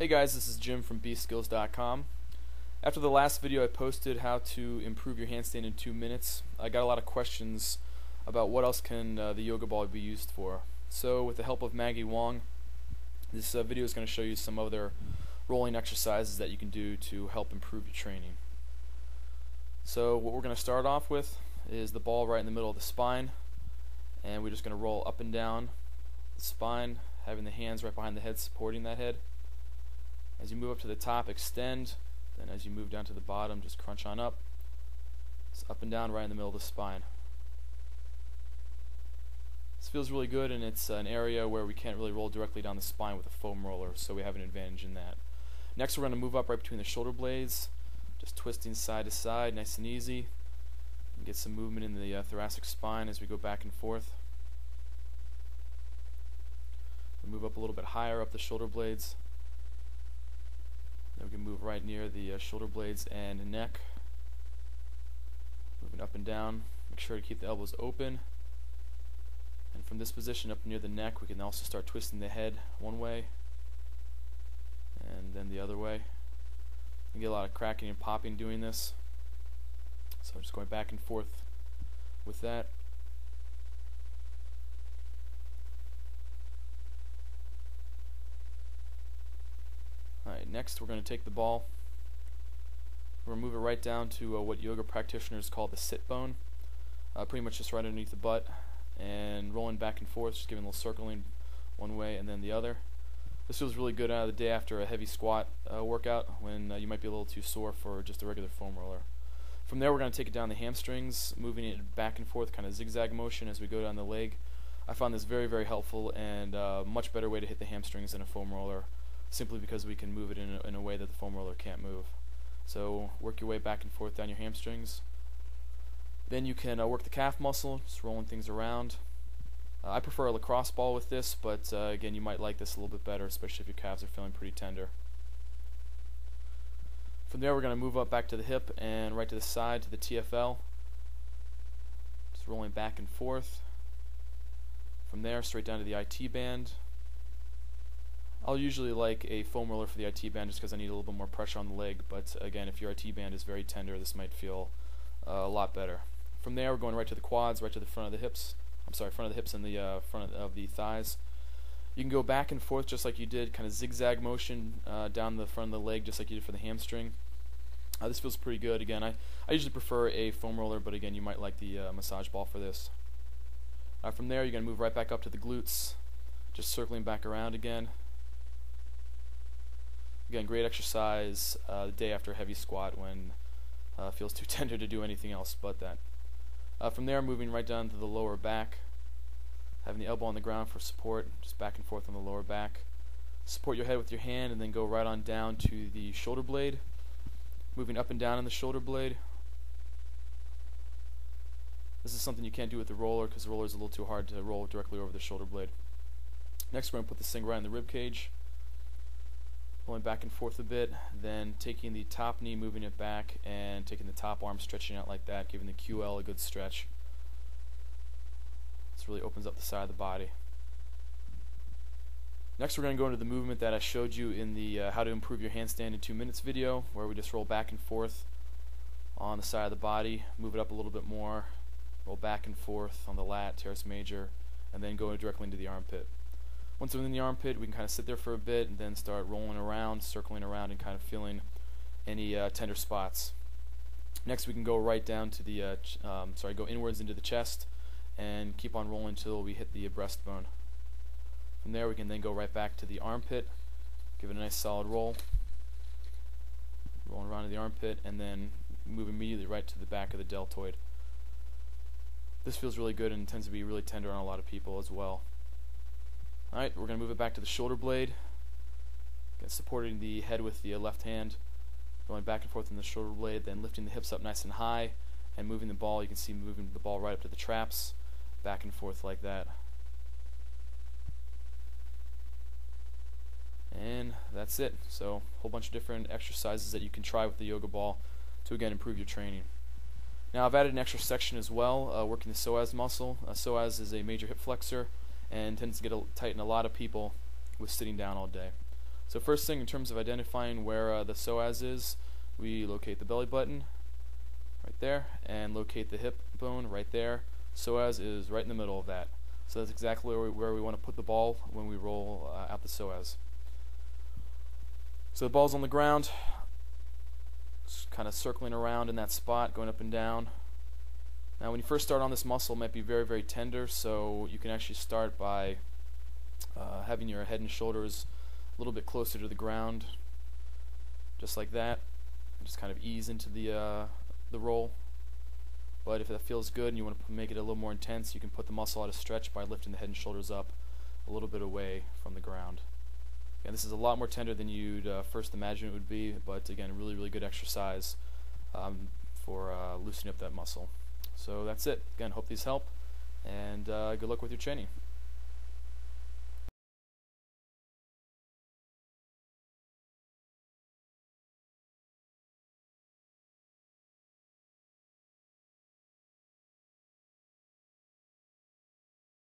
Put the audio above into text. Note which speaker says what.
Speaker 1: Hey guys, this is Jim from bskills.com. After the last video I posted how to improve your handstand in 2 minutes, I got a lot of questions about what else can the yoga ball be used for. So with the help of Maggie Wong, this video is going to show you some other rolling exercises that you can do to help improve your training. So what we're going to start off with is the ball right in the middle of the spine, and we're just going to roll up and down the spine, having the hands right behind the head supporting that head. As you move up to the top, extend. Then as you move down to the bottom, just crunch on up. It's up and down right in the middle of the spine. This feels really good, and it's an area where we can't really roll directly down the spine with a foam roller, so we have an advantage in that. Next, we're going to move up right between the shoulder blades, just twisting side to side, nice and easy. And get some movement in the thoracic spine as we go back and forth. We move up a little bit higher up the shoulder blades. Then we can move right near the shoulder blades and neck. Moving up and down. Make sure to keep the elbows open. And from this position up near the neck, we can also start twisting the head one way and then the other way. You get a lot of cracking and popping doing this. So I'm just going back and forth with that. Alright, next we're going to take the ball. We're going to move it right down to what yoga practitioners call the sit bone. Pretty much just right underneath the butt, and rolling back and forth, just giving a little circling one way and then the other. This feels really good out of the day after a heavy squat workout when you might be a little too sore for just a regular foam roller. From there we're going to take it down the hamstrings, moving it back and forth, kind of zigzag motion as we go down the leg. I found this very, very helpful and much better way to hit the hamstrings than a foam roller, simply because we can move it in a way that the foam roller can't move. So work your way back and forth down your hamstrings. Then you can work the calf muscle, just rolling things around. I prefer a lacrosse ball with this, but again, you might like this a little bit better, especially if your calves are feeling pretty tender. From there we're going to move up back to the hip and right to the side to the TFL. Just rolling back and forth. From there straight down to the IT band. I'll usually like a foam roller for the IT band just because I need a little bit more pressure on the leg, but again, if your IT band is very tender, this might feel a lot better. From there we're going right to the quads, right to the front of the hips. Front of the hips and the front of the thighs. You can go back and forth just like you did, kind of zigzag motion down the front of the leg just like you did for the hamstring. This feels pretty good. Again, I usually prefer a foam roller, but again, you might like the massage ball for this. From there you're going to move right back up to the glutes, just circling back around again. Again, great exercise the day after a heavy squat when it feels too tender to do anything else but that. From there, moving right down to the lower back, having the elbow on the ground for support, just back and forth on the lower back. Support your head with your hand and then go right on down to the shoulder blade, moving up and down in the shoulder blade. This is something you can't do with the roller because the roller is a little too hard to roll directly over the shoulder blade. Next, we're going to put this thing right in the rib cage. Going back and forth a bit, then taking the top knee, moving it back, and taking the top arm, stretching out like that, giving the QL a good stretch. This really opens up the side of the body. Next we're going to go into the movement that I showed you in the how to improve your handstand in 2 minutes video, where we just roll back and forth on the side of the body, move it up a little bit more, roll back and forth on the lat, teres major, and then go directly into the armpit. Once we're in the armpit, we can kind of sit there for a bit and then start rolling around, circling around, and kind of feeling any tender spots. Next, we can go right down to the, go inwards into the chest and keep on rolling until we hit the breastbone. From there, we can then go right back to the armpit, give it a nice solid roll, rolling around to the armpit, and then move immediately right to the back of the deltoid. This feels really good and tends to be really tender on a lot of people as well. Alright, we're going to move it back to the shoulder blade, again, supporting the head with the left hand, going back and forth in the shoulder blade, then lifting the hips up nice and high, and moving the ball. You can see moving the ball right up to the traps, back and forth like that. And that's it. So, a whole bunch of different exercises that you can try with the yoga ball to again improve your training. Now I've added an extra section as well, working the psoas muscle. Psoas is a major hip flexor and tends to tighten a lot of people with sitting down all day. So first thing, in terms of identifying where the psoas is, we locate the belly button right there and locate the hip bone right there. Psoas is right in the middle of that. So that's exactly where we want to put the ball when we roll out the psoas. So the ball's on the ground, kind of circling around in that spot, going up and down. Now when you first start on this muscle, it might be very, very tender, so you can actually start by having your head and shoulders a little bit closer to the ground, just like that. And just kind of ease into the roll. But if that feels good and you want to make it a little more intense, you can put the muscle at a stretch by lifting the head and shoulders up a little bit away from the ground. Again, this is a lot more tender than you'd first imagine it would be, but again, really, really good exercise for loosening up that muscle. So that's it. Again, hope these help, and good luck with your training.